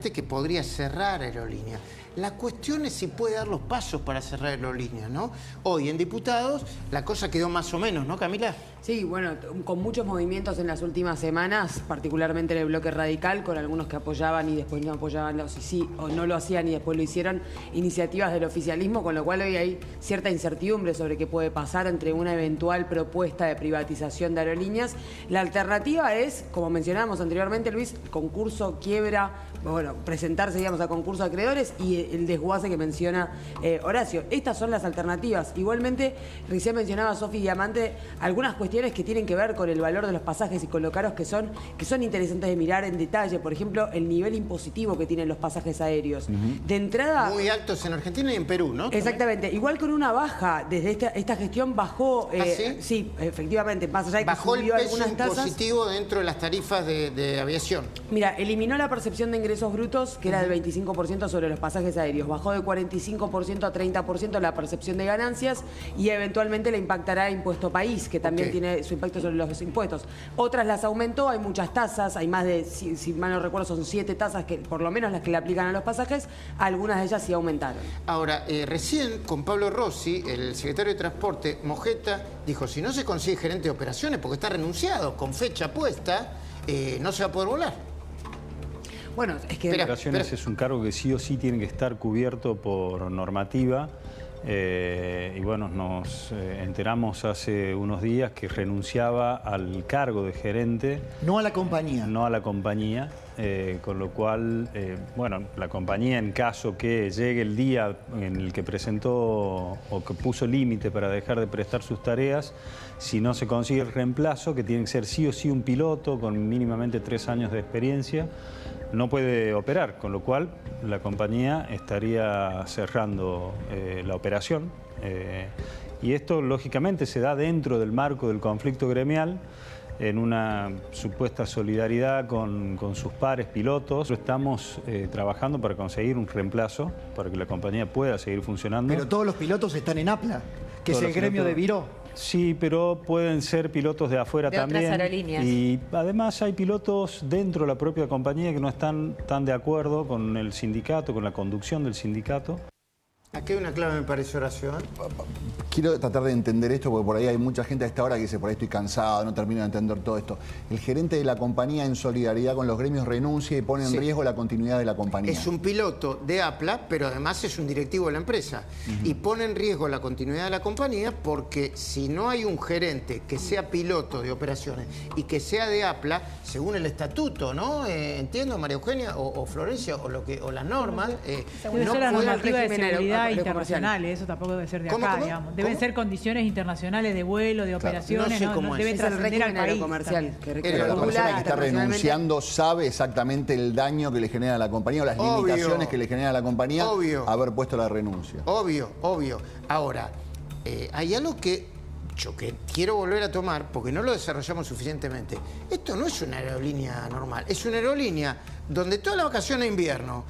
que podría cerrar aerolíneas. La cuestión es si puede dar los pasos para cerrar aerolíneas, ¿no? Hoy en diputados la cosa quedó más o menos, ¿no, Camila? Sí, bueno, con muchos movimientos en las últimas semanas, particularmente en el bloque radical, con algunos que apoyaban y después no apoyaban, o no lo hacían y después lo hicieron, iniciativas del oficialismo, con lo cual hoy hay cierta incertidumbre sobre qué puede pasar entre una eventual propuesta de privatización de aerolíneas. La alternativa es, como mencionábamos anteriormente, Luis, concurso, quiebra, bueno, presentarse, digamos, a concurso de acreedores y el desguace que menciona Horacio. Estas son las alternativas. Igualmente, recién mencionaba Sofi Diamante algunas cuestiones que tienen que ver con el valor de los pasajes y con lo caros que son interesantes de mirar en detalle. Por ejemplo, el nivel impositivo que tienen los pasajes aéreos. De entrada... Muy altos en Argentina y en Perú, ¿no? Exactamente. Igual con una baja, desde esta gestión bajó... ¿Ah, sí? Sí, efectivamente. Más allá de que bajó subió el peso algunas tasas impositivo dentro de las tarifas de aviación. Mira, eliminó la percepción de ingresos brutos, que era del 25% sobre los pasajes aéreos. Bajó de 45% a 30% la percepción de ganancias y eventualmente le impactará impuesto país, que también tiene su impacto sobre los impuestos. Otras las aumentó, hay muchas tasas, hay más de, si mal no recuerdo, son 7 tasas, que por lo menos las que le aplican a los pasajes, algunas de ellas sí aumentaron. Ahora, recién con Pablo Rossi, el secretario de Transporte, Mojeta, dijo, si no se consigue gerente de operaciones, porque está renunciado, con fecha puesta, no se va a poder volar. Bueno, es que... Operaciones es un cargo que sí o sí tiene que estar cubierto por normativa. Y bueno, nos enteramos hace unos días que renunciaba al cargo de gerente. No a la compañía. No a la compañía, con lo cual, bueno, la compañía, en caso que llegue el día en el que presentó o que puso límite para dejar de prestar sus tareas, si no se consigue el reemplazo, que tiene que ser sí o sí un piloto con mínimamente 3 años de experiencia, no puede operar, con lo cual la compañía estaría cerrando la operación. Y esto, lógicamente, se da dentro del marco del conflicto gremial, en una supuesta solidaridad con sus pares pilotos. Estamos trabajando para conseguir un reemplazo, para que la compañía pueda seguir funcionando. Pero todos los pilotos están en APLA, que es el gremio de Viró. Sí, pero pueden ser pilotos de afuera también. Otras aerolíneas. Y además hay pilotos dentro de la propia compañía que no están tan de acuerdo con el sindicato, con la conducción del sindicato. Aquí hay una clave, me parece, Horacio. Quiero tratar de entender esto, porque por ahí hay mucha gente a esta hora que dice, por ahí estoy cansado, no termino de entender todo esto. El gerente de la compañía, en solidaridad con los gremios, renuncia y pone en riesgo la continuidad de la compañía. Es un piloto de APLA, pero además es un directivo de la empresa. Y pone en riesgo la continuidad de la compañía porque si no hay un gerente que sea piloto de operaciones y que sea de APLA, según el estatuto, ¿no? Entiendo, María Eugenia o Florencia, o las normas... Debe ser la normativa de seguridad internacional, eso tampoco debe ser de acá, digamos. Deben ser condiciones internacionales de vuelo, de operaciones, no debe trascender al país. Comercial, pero la persona que está renunciando sabe exactamente el daño que le genera a la compañía o las limitaciones que le genera a la compañía haber puesto la renuncia. Obvio. Ahora, hay algo que quiero volver a tomar porque no lo desarrollamos suficientemente. Esto no es una aerolínea normal, es una aerolínea donde todas las vacaciones de invierno,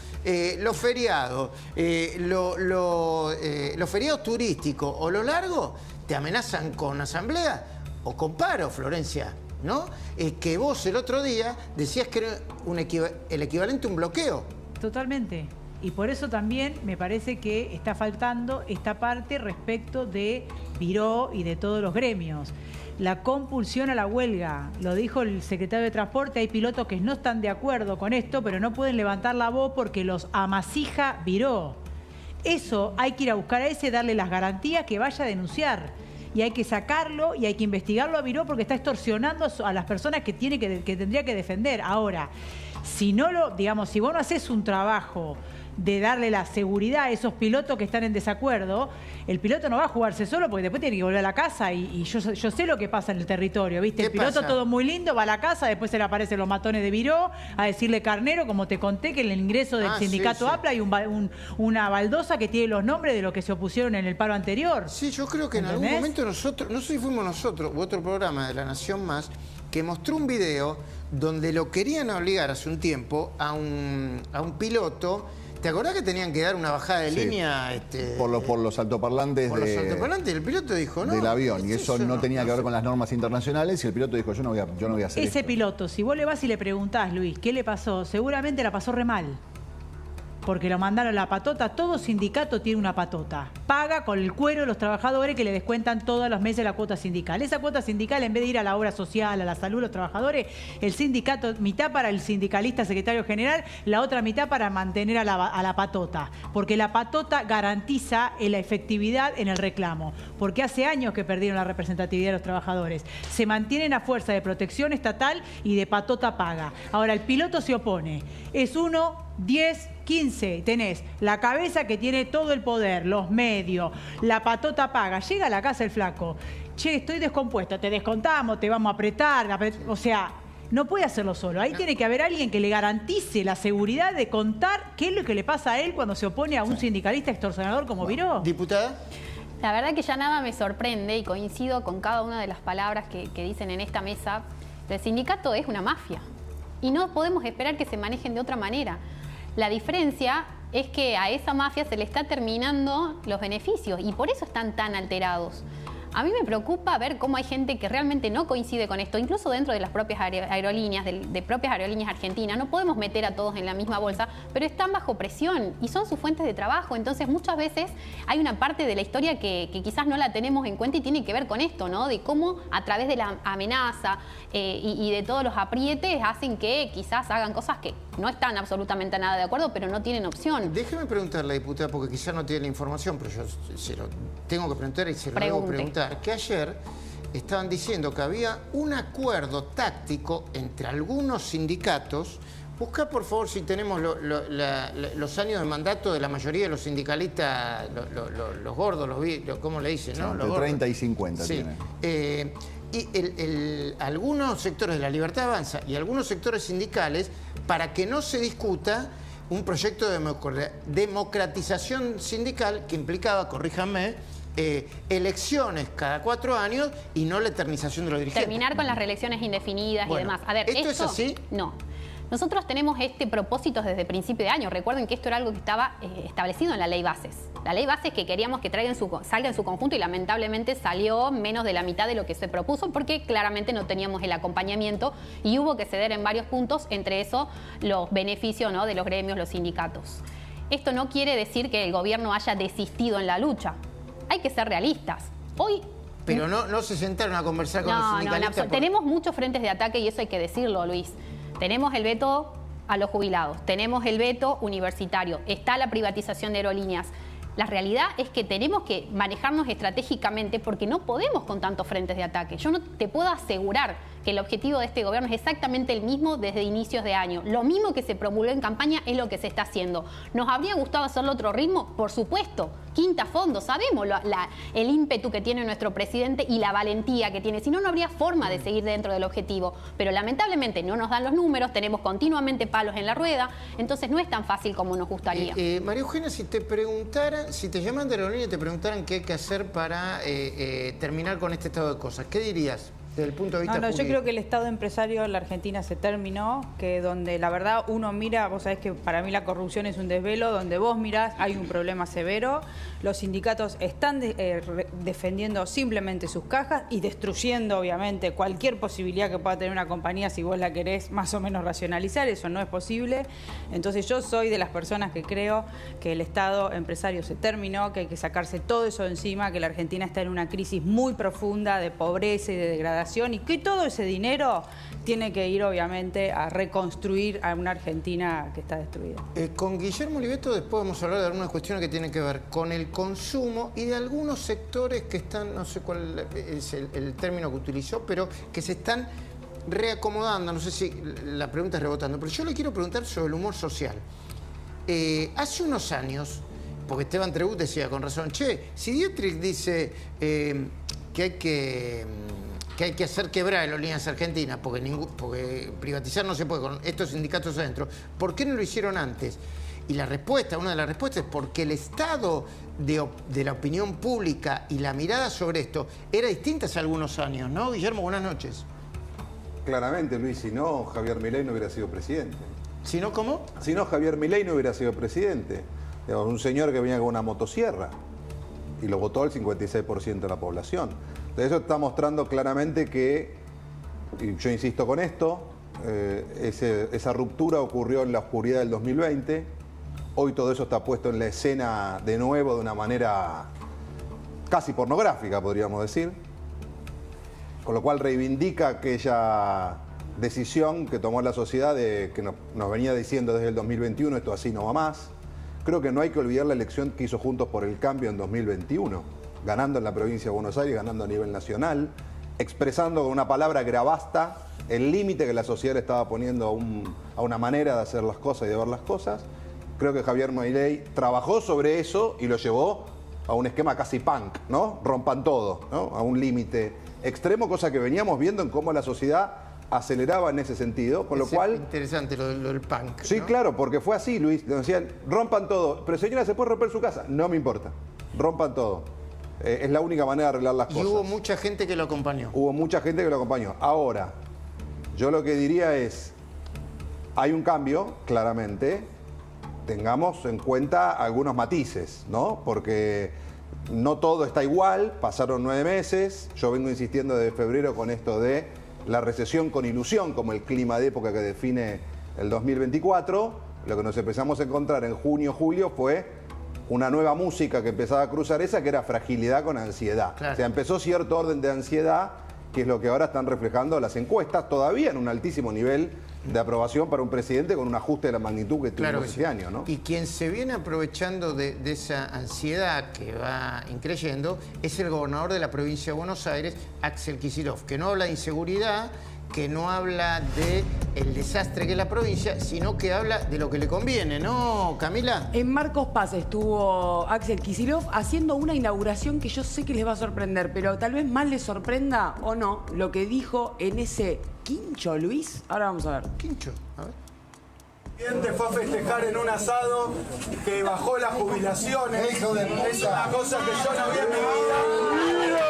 los feriados, los feriados turísticos o lo largo, te amenazan con asamblea o con paro, Florencia, ¿no? Que vos el otro día decías que era el equivalente a un bloqueo. Totalmente. Y por eso también me parece que está faltando esta parte respecto de Viró y de todos los gremios. La compulsión a la huelga, lo dijo el secretario de Transporte, hay pilotos que no están de acuerdo con esto, pero no pueden levantar la voz porque los amasija Viró. Eso hay que ir a buscar a ese, darle las garantías que vaya a denunciar. Y hay que sacarlo y hay que investigarlo a Viró porque está extorsionando a las personas que tendría que defender. Ahora, si no si vos no haces un trabajo de darle la seguridad a esos pilotos que están en desacuerdo, el piloto no va a jugarse solo porque después tiene que volver a la casa y yo sé lo que pasa en el territorio, ¿viste? El piloto todo muy lindo, va a la casa, después se le aparecen los matones de Viró a decirle carnero, como te conté, que en el ingreso del sindicato APLA hay una baldosa que tiene los nombres de los que se opusieron en el paro anterior. Sí, yo creo que en algún momento nosotros, no sé si fuimos nosotros u otro programa de La Nación Más, que mostró un video donde lo querían obligar hace un tiempo a un piloto. ¿Te acordás que tenían que dar una bajada de línea? Por los altoparlantes los altoparlantes, el piloto dijo, no. Del avión, y eso no tenía que ver con las normas internacionales, y el piloto dijo, yo no voy a hacer Ese piloto, si vos le vas y le preguntás, Luis, ¿qué le pasó? Seguramente la pasó re mal. porque lo mandaron a la patota. Todo sindicato tiene una patota. Paga con el cuero de los trabajadores que le descuentan todos los meses la cuota sindical. Esa cuota sindical, en vez de ir a la obra social, a la salud de los trabajadores, el sindicato, mitad para el sindicalista secretario general, la otra mitad para mantener a la patota. Porque la patota garantiza la efectividad en el reclamo. Porque hace años que perdieron la representatividad de los trabajadores. Se mantienen a fuerza de protección estatal y de patota paga. Ahora, el piloto se opone. Es 1, 10, 15. Tenés la cabeza que tiene todo el poder, los medios, la patota paga. Llega a la casa el flaco. Che, estoy descompuesto, te descontamos, te vamos a apretar. O sea, no puede hacerlo solo. Ahí tiene que haber alguien que le garantice la seguridad de contar qué es lo que le pasa a él cuando se opone a un sindicalista extorsionador como Viró. Diputada. La verdad que ya nada me sorprende y coincido con cada una de las palabras que dicen en esta mesa. El sindicato es una mafia y no podemos esperar que se manejen de otra manera. La diferencia es que a esa mafia se le está terminando los beneficios y por eso están tan alterados. A mí me preocupa ver cómo hay gente que realmente no coincide con esto, incluso dentro de las propias aerolíneas, de propias aerolíneas argentinas. No podemos meter a todos en la misma bolsa, pero están bajo presión y son sus fuentes de trabajo. Entonces, muchas veces hay una parte de la historia que quizás no la tenemos en cuenta y tiene que ver con esto, ¿no? De cómo a través de la amenaza y de todos los aprietes hacen que quizás hagan cosas que no están absolutamente nada de acuerdo, pero no tienen opción. Déjeme preguntarle, diputada, porque quizás no tiene la información, pero yo se lo tengo que preguntar y se lo debo preguntar. Que ayer estaban diciendo que había un acuerdo táctico entre algunos sindicatos. Busca, por favor, si tenemos los años de mandato de la mayoría de los sindicalistas, los gordos, ¿cómo le dicen? ¿No? Entre 30 y 50 sí. Tiene. Y algunos sectores de La Libertad Avanza y algunos sectores sindicales, para que no se discuta un proyecto de democratización sindical que implicaba, corríjanme, elecciones cada 4 años y no la eternización de los dirigentes. Terminar con las reelecciones indefinidas y demás. A ver, ¿esto es así? No. Nosotros tenemos este propósito desde principio de año. Recuerden que esto era algo que estaba establecido en la ley bases. La ley bases que queríamos que salga en su conjunto y lamentablemente salió menos de la mitad de lo que se propuso porque claramente no teníamos el acompañamiento y hubo que ceder en varios puntos, entre eso los beneficios, ¿no?, de los gremios, los sindicatos. Esto no quiere decir que el gobierno haya desistido en la lucha. Hay que ser realistas. Hoy... Pero no se sentaron a conversar con los sindicalistas. No. Tenemos muchos frentes de ataque y eso hay que decirlo, Luis. Tenemos el veto a los jubilados, tenemos el veto universitario, está la privatización de aerolíneas. La realidad es que tenemos que manejarnos estratégicamente porque no podemos con tantos frentes de ataque. Yo no te puedo asegurar que el objetivo de este gobierno es exactamente el mismo desde inicios de año. Lo mismo que se promulgó en campaña es lo que se está haciendo. ¿Nos habría gustado hacerlo otro ritmo? Por supuesto. Quinta fondo, sabemos el ímpetu que tiene nuestro presidente y la valentía que tiene. Si no, no habría forma de seguir dentro del objetivo. Pero lamentablemente no nos dan los números, tenemos continuamente palos en la rueda, entonces no es tan fácil como nos gustaría. María Eugenia, si te llaman de aerolínea y te preguntaran qué hay que hacer para terminar con este estado de cosas, ¿qué dirías? Desde el punto de vista yo creo que el Estado empresario en la Argentina se terminó, que donde la verdad uno mira, vos sabés que para mí la corrupción es un desvelo, donde vos mirás hay un problema severo, los sindicatos están defendiendo simplemente sus cajas y destruyendo obviamente cualquier posibilidad que pueda tener una compañía si vos la querés más o menos racionalizar, eso no es posible. Entonces yo soy de las personas que creo que el Estado empresario se terminó, que hay que sacarse todo eso de encima, que la Argentina está en una crisis muy profunda de pobreza y de degradación y que todo ese dinero tiene que ir obviamente a reconstruir a una Argentina que está destruida. Con Guillermo Oliveto después vamos a hablar de algunas cuestiones que tienen que ver con el consumo y de algunos sectores que están, no sé cuál es el término que utilizó, pero que se están reacomodando. No sé si la pregunta es rebotando, pero yo le quiero preguntar sobre el humor social. Hace unos años, porque Esteban Trebut decía con razón, si Dietrich dice que hay que hacer quebrar Aerolíneas Argentinas porque privatizar no se puede con estos sindicatos adentro, ¿por qué no lo hicieron antes? Y la respuesta, una de las respuestas es porque el estado de la opinión pública y la mirada sobre esto era distinta hace algunos años, ¿no? Guillermo, buenas noches. Claramente, Luis, si no, Javier Milei no hubiera sido presidente. ¿Si no, cómo? Si no, Javier Milei no hubiera sido presidente. Digamos, un señor que venía con una motosierra y lo votó el 56% de la población. Entonces eso está mostrando claramente que, y yo insisto con esto, esa ruptura ocurrió en la oscuridad del 2020. Hoy todo eso está puesto en la escena de nuevo de una manera casi pornográfica, podríamos decir. Con lo cual reivindica aquella decisión que tomó la sociedad de que nos venía diciendo desde el 2021, esto así no va más. Creo que no hay que olvidar la elección que hizo Juntos por el Cambio en 2021, ganando en la provincia de Buenos Aires, ganando a nivel nacional, expresando con una palabra que era basta el límite que la sociedad le estaba poniendo a una manera de hacer las cosas y de ver las cosas. Creo que Javier Milei trabajó sobre eso y lo llevó a un esquema casi punk, ¿no? Rompan todo, ¿no? A un límite extremo, cosa que veníamos viendo en cómo la sociedad aceleraba en ese sentido, con lo cual... Interesante lo del punk, Sí, ¿no? claro, porque fue así, Luis. Le decían, rompan todo. Pero señora, ¿se puede romper su casa? No me importa. Rompan todo. Es la única manera de arreglar las cosas. Y hubo mucha gente que lo acompañó. Hubo mucha gente que lo acompañó. Ahora, yo lo que diría es, hay un cambio, claramente. Tengamos en cuenta algunos matices, ¿no? Porque no todo está igual, pasaron 9 meses, yo vengo insistiendo desde febrero con esto de la recesión con ilusión, como el clima de época que define el 2024. Lo que nos empezamos a encontrar en junio, julio fue una nueva música que empezaba a cruzar esa, que era fragilidad con ansiedad. Claro. O sea, empezó cierto orden de ansiedad, que es lo que ahora están reflejando las encuestas, todavía en un altísimo nivel de aprobación para un presidente con un ajuste de la magnitud que tuvimos este año, ¿no? Y quien se viene aprovechando de esa ansiedad que va increyendo es el gobernador de la provincia de Buenos Aires, Axel Kicillof, que no habla de inseguridad, que no habla de el desastre que es la provincia, sino que habla de lo que le conviene, ¿no, Camila? En Marcos Paz estuvo Axel Kicillof haciendo una inauguración que yo sé que les va a sorprender, pero tal vez más les sorprenda o no lo que dijo en ese quincho, Luis. Ahora vamos a ver. Quincho, a ver. presidente fue a festejar en un asado que bajó las jubilaciones. Es una cosa que yo no vi en mi vida.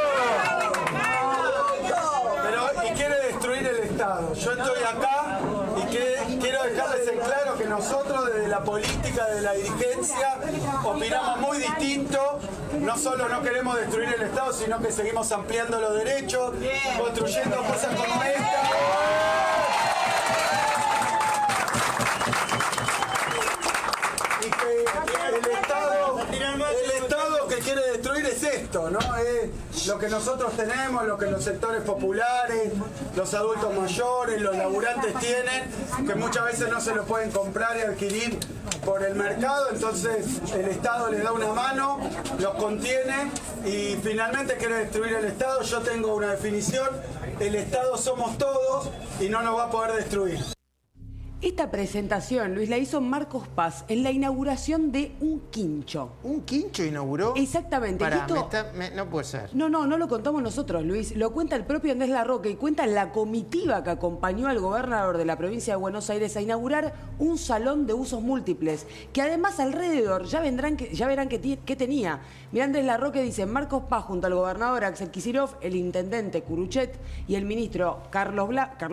Pero, y quiere destruir el Estado. Yo estoy acá y quiero dejarles en claro que nosotros desde la política, de la dirigencia, opinamos muy distinto. No solo no queremos destruir el Estado, sino que seguimos ampliando los derechos, construyendo cosas como esta. Y que el Estado que quiere destruir es esto, ¿no? Es lo que nosotros tenemos, lo que los sectores populares, los adultos mayores, los laburantes tienen, que muchas veces no se lo pueden comprar y adquirir por el mercado, entonces el Estado les da una mano, los contiene y finalmente quiere destruir el Estado. Yo tengo una definición, el Estado somos todos y no nos va a poder destruir. Esta presentación, Luis, la hizo Marcos Paz en la inauguración de un quincho. ¿Un quincho inauguró? Exactamente. Pará, Esto... no puede ser. No lo contamos nosotros, Luis. Lo cuenta el propio Andrés Larroque y cuenta la comitiva que acompañó al gobernador de la provincia de Buenos Aires a inaugurar un salón de usos múltiples, que además alrededor ya verán qué tenía. Mirá, Andrés Larroque dice, Marcos Paz junto al gobernador Axel Kicillof, el intendente Curuchet y el ministro Carlos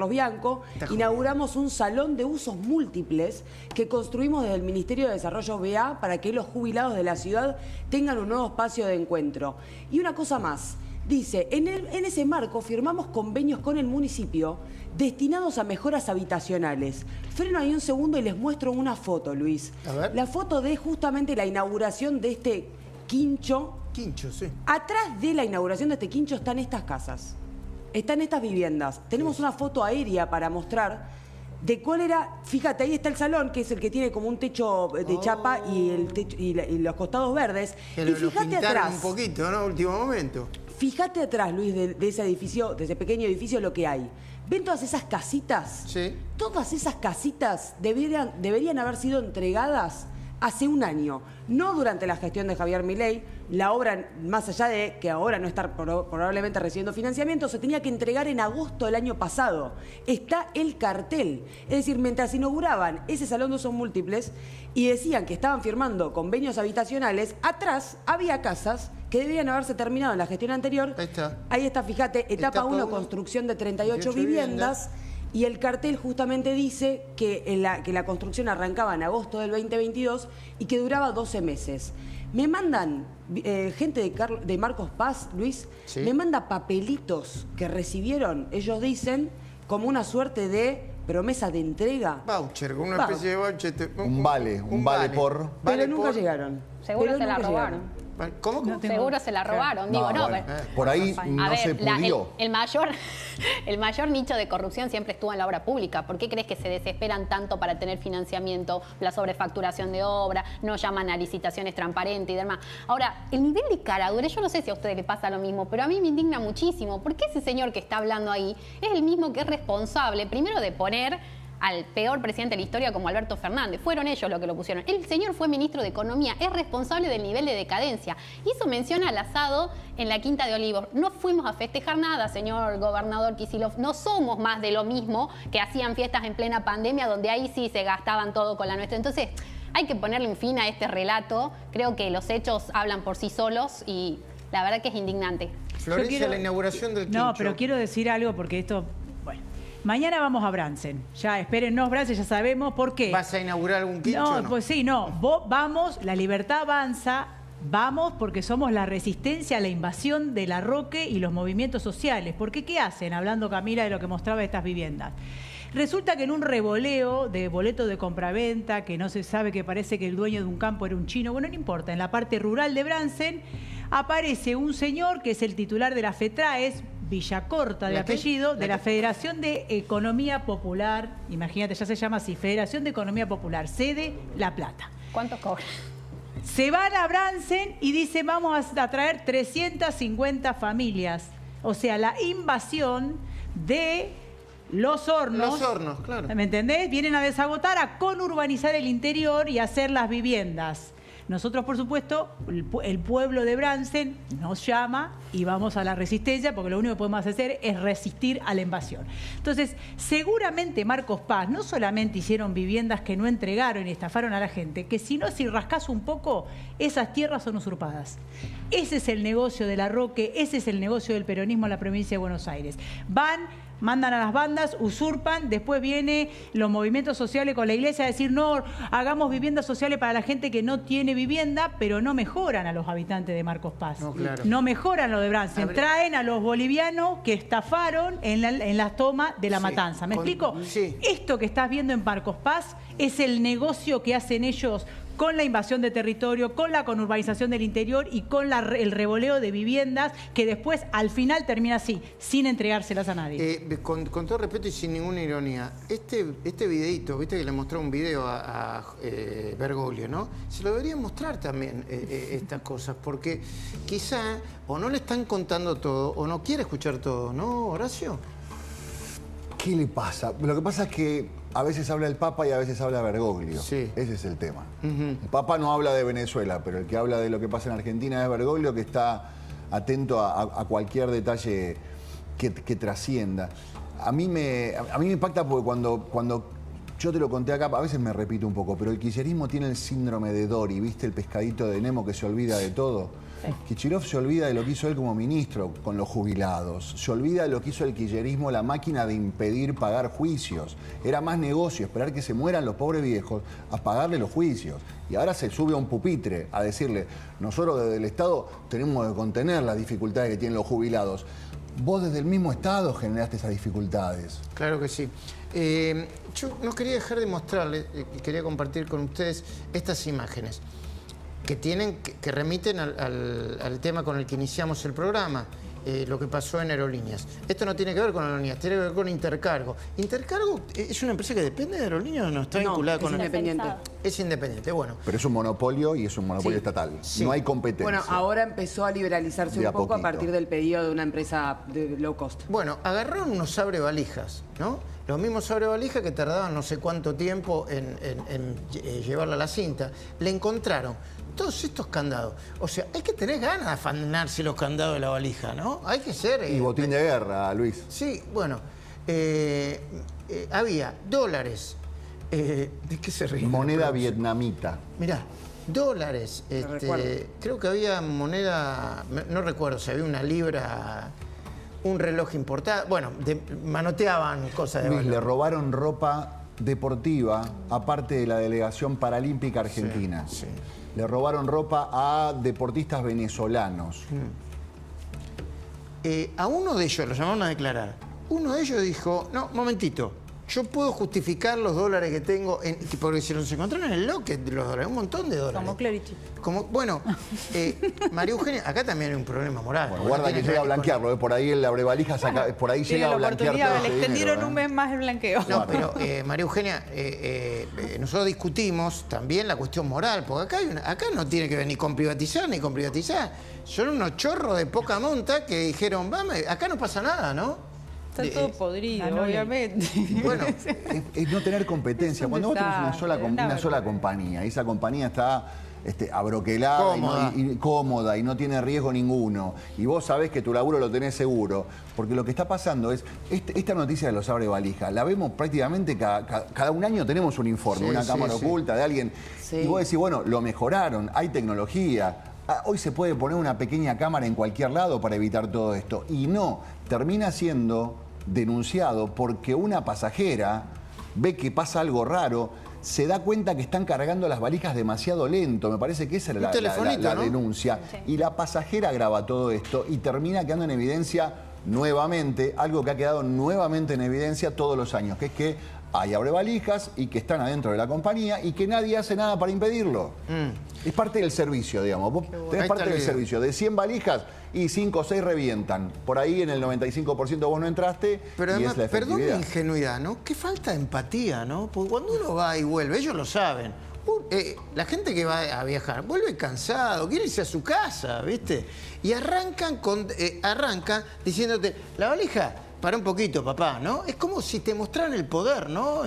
Bianco, inauguramos un salón de usos múltiples que construimos desde el Ministerio de Desarrollo BA para que los jubilados de la ciudad tengan un nuevo espacio de encuentro. Y una cosa más, dice, en ese marco firmamos convenios con el municipio destinados a mejoras habitacionales. Freno ahí un segundo y les muestro una foto, Luis. A ver. La foto de justamente la inauguración de este quincho. Quincho, sí. Atrás de la inauguración de este quincho están estas casas, están estas viviendas. Tenemos una foto aérea para mostrar de cuál era. Fíjate, ahí está el salón, que es el que tiene como un techo de chapa y el techo y los costados verdes. Pero y fíjate lo pintaron atrás. un poquito, ¿no? Último momento. Fíjate atrás, Luis, de ese edificio, de ese pequeño edificio, lo que hay. ¿Ven todas esas casitas? Sí. Todas esas casitas deberían haber sido entregadas hace un año, no durante la gestión de Javier Milei. La obra, más allá de que ahora no está probablemente recibiendo financiamiento, se tenía que entregar en agosto del año pasado. Está el cartel. Es decir, mientras inauguraban ese salón de usos múltiples y decían que estaban firmando convenios habitacionales, atrás había casas que debían haberse terminado en la gestión anterior. Ahí está, fíjate, etapa 1, construcción de 38 viviendas. Y el cartel justamente dice que la construcción arrancaba en agosto del 2022 y que duraba 12 meses. Me mandan, gente de Marcos Paz, Luis, me manda papelitos que recibieron, ellos dicen, como una suerte de promesa de entrega. Voucher, una especie de voucher. Un vale por... Pero nunca llegaron. Seguro Pero se la nunca robaron. llegaron. ¿Cómo? Seguro se la robaron. Digo, no, bueno, pero- por ahí no se pudió. El mayor nicho de corrupción siempre estuvo en la obra pública. ¿Por qué crees que se desesperan tanto para tener financiamiento, la sobrefacturación de obra, no llaman a licitaciones transparentes y demás? Ahora, el nivel de caradurez, yo no sé si a ustedes les pasa lo mismo, pero a mí me indigna muchísimo. ¿Por qué ese señor que está hablando ahí es el mismo que es responsable, primero, de poner al peor presidente de la historia como Alberto Fernández? Fueron ellos los que lo pusieron. El señor fue ministro de Economía, es responsable del nivel de decadencia. Hizo mención al asado en la Quinta de Olivos. No fuimos a festejar nada, señor gobernador Kicillof. No somos más de lo mismo que hacían fiestas en plena pandemia, donde ahí sí se gastaban todo con la nuestra. Entonces, hay que ponerle un fin a este relato. Creo que los hechos hablan por sí solos y la verdad que es indignante. Florencia, la inauguración del Quincho. No, pero quiero decir algo porque esto... Bueno, mañana vamos a Bransen. Ya, espérennos, Bransen, ya sabemos por qué. ¿Vas a inaugurar algún Quincho o no? no? Pues sí, no. Vamos, la libertad avanza. Vamos porque somos la resistencia a la invasión de la Roque y los movimientos sociales. Porque ¿qué hacen? Hablando, Camila, de lo que mostraba estas viviendas. Resulta que en un revoleo de boleto de compraventa, que no se sabe, que parece que el dueño de un campo era un chino, bueno, no importa, en la parte rural de Bransen aparece un señor que es el titular de la FETRAES, Villacorta de ¿La qué? apellido, de ¿La la qué? Federación de Economía Popular, imagínate, ya se llama así, Federación de Economía Popular, sede La Plata. ¿Cuánto cobra? Se van a Bransen y dicen vamos a traer 350 familias. O sea, la invasión de los hornos. Los hornos, claro. ¿Me entendés? Vienen a desagotar, a conurbanizar el interior y a hacer las viviendas. Nosotros, por supuesto, el pueblo de Bransen nos llama y vamos a la resistencia porque lo único que podemos hacer es resistir a la invasión. Entonces, seguramente Marcos Paz no solamente hicieron viviendas que no entregaron y estafaron a la gente, que si rascás un poco, esas tierras son usurpadas. Ese es el negocio de la Roque, ese es el negocio del peronismo en la provincia de Buenos Aires. Mandan a las bandas, usurpan, después vienen los movimientos sociales con la iglesia a decir no, hagamos viviendas sociales para la gente que no tiene vivienda, pero no mejoran a los habitantes de Marcos Paz. No, claro. No mejoran lo de Bransen. Traen a los bolivianos que estafaron en la toma de la Sí, matanza. ¿Me explico? sí. Esto que estás viendo en Marcos Paz es el negocio que hacen ellos con la invasión de territorio, con la conurbanización del interior y con el revoleo de viviendas que después, al final, termina así, sin entregárselas a nadie. Con todo respeto y sin ninguna ironía, este videito, viste que le mostró un video a Bergoglio, ¿no? Se lo deberían mostrar también estas cosas, porque quizá o no le están contando todo o no quiere escuchar todo, ¿no, Horacio? ¿Qué le pasa? Lo que pasa es que a veces habla el Papa y a veces habla Bergoglio. Sí. Ese es el tema. El Papa no habla de Venezuela, pero el que habla de lo que pasa en Argentina es Bergoglio, que está atento a cualquier detalle que trascienda. A mí me impacta porque cuando yo te lo conté acá, a veces me repito un poco, pero el kirchnerismo tiene el síndrome de Dory, ¿viste? El pescadito de Nemo que se olvida de todo. Kicillof se olvida de lo que hizo él como ministro con los jubilados. Se olvida de lo que hizo el kirchnerismo, la máquina de impedir pagar juicios. Era más negocio esperar que se mueran los pobres viejos a pagarle los juicios. Y ahora se sube a un pupitre a decirle, nosotros desde el Estado tenemos que contener las dificultades que tienen los jubilados. Vos desde el mismo Estado generaste esas dificultades. Claro que sí. Yo no quería dejar de mostrarles, quería compartir con ustedes estas imágenes que remiten al tema con el que iniciamos el programa, lo que pasó en Aerolíneas. Esto no tiene que ver con Aerolíneas, tiene que ver con Intercargo. ¿Intercargo es una empresa que depende de Aerolíneas o no? ¿Está vinculada con independiente? Es independiente, bueno. Pero es un monopolio y es un monopolio estatal. Sí. No hay competencia. Bueno, ahora empezó a liberalizarse De un poco a poquito. partir del pedido de una empresa de low cost. Bueno, agarraron unos abrevalijas, ¿no? Los mismos abrevalijas que tardaban no sé cuánto tiempo en llevarla a la cinta. Le encontraron todos estos candados. O sea, hay que tener ganas de afanarse los candados de la valija, ¿no? Hay que ser... Y botín de guerra, Luis. Sí, bueno. Había dólares. ¿De qué se ríe? Moneda vietnamita. Mirá, dólares. recuerdo. Creo que había moneda... No recuerdo si había una libra... Un reloj importado. Bueno, manoteaban cosas de Luis, valor. le robaron ropa deportiva, aparte de la delegación paralímpica argentina. Sí. Le robaron ropa a deportistas venezolanos. A uno de ellos, lo llamaron a declarar, uno de ellos dijo, no, momentito, yo puedo justificar los dólares que tengo, porque se los encontraron en el locket, los dólares, un montón de dólares. Como Clerici. Bueno, María Eugenia, acá también hay un problema moral. Bueno, guarda que llega a blanquearlo, por ahí el abrevalijas, por ahí llega a blanquear todo ese le extendieron dinero, un mes más el blanqueo. No, pero María Eugenia, nosotros discutimos también la cuestión moral, porque acá no tiene que ver ni con privatizar ni con privatizar. Son unos chorros de poca monta que dijeron, vamos, acá no pasa nada, ¿no? Está todo podrido, obviamente. Bueno, es no tener competencia. Cuando vos tenés una sola compañía y esa compañía está abroquelada cómoda y no tiene riesgo ninguno, y vos sabés que tu laburo lo tenés seguro, porque lo que está pasando es, esta noticia de los abrevalijas, la vemos prácticamente cada un año tenemos un informe, una cámara oculta de alguien, y vos decís, bueno, lo mejoraron, hay tecnología. Hoy se puede poner una pequeña cámara en cualquier lado para evitar todo esto. Y no, termina siendo denunciado porque una pasajera ve que pasa algo raro, se da cuenta que están cargando las valijas demasiado lento. Me parece que esa era la denuncia. Sí. Y la pasajera graba todo esto y termina quedando en evidencia nuevamente, algo que ha quedado nuevamente en evidencia todos los años, que es que hay abrevalijas y que están adentro de la compañía y que nadie hace nada para impedirlo. Es parte del servicio, digamos. Vos tenés parte del servicio. De 100 valijas y 5 o 6 revientan. Por ahí en el 95% vos no entraste. Pero además, y es la perdón mi ingenuidad, ¿no? Qué falta de empatía, ¿no? Porque cuando uno va y vuelve, ellos lo saben. La gente que va a viajar vuelve cansado, quiere irse a su casa, ¿viste? Y arrancan diciéndote, la valija, para un poquito, papá, ¿no? Es como si te mostraran el poder, ¿no?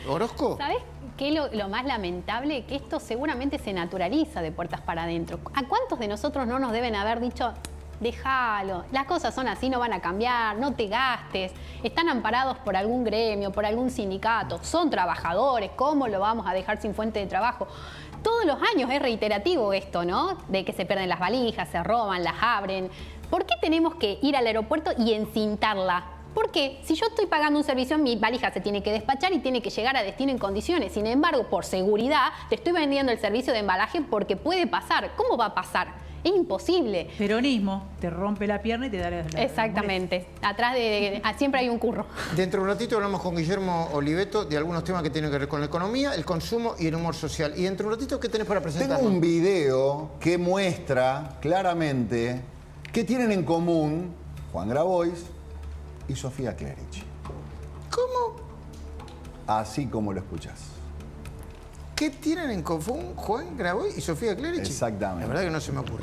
Orozco. ¿Sabés qué es lo más lamentable? Que esto seguramente se naturaliza de puertas para adentro. ¿A cuántos de nosotros no nos deben haber dicho, déjalo, las cosas son así, no van a cambiar, no te gastes, están amparados por algún gremio, por algún sindicato, son trabajadores, ¿cómo lo vamos a dejar sin fuente de trabajo? Todos los años es reiterativo esto, ¿no? De que se pierden las valijas, se roban, las abren. ¿Por qué tenemos que ir al aeropuerto y encintarla? Porque si yo estoy pagando un servicio, mi valija se tiene que despachar y tiene que llegar a destino en condiciones. Sin embargo, por seguridad, te estoy vendiendo el servicio de embalaje porque puede pasar. ¿Cómo va a pasar? Es imposible. Peronismo, te rompe la pierna y te da la... Exactamente. Atrás siempre hay un curro. Dentro de un ratito hablamos con Guillermo Oliveto de algunos temas que tienen que ver con la economía, el consumo y el humor social. Y dentro de un ratito, ¿qué tenés para presentar? Tengo un video que muestra claramente qué tienen en común Juan Grabois y Sofía Clerici. ¿Cómo? Así como lo escuchás. ¿Qué tienen en común Juan Grabois y Sofía Clerici? Exactamente. La verdad que no se me ocurre.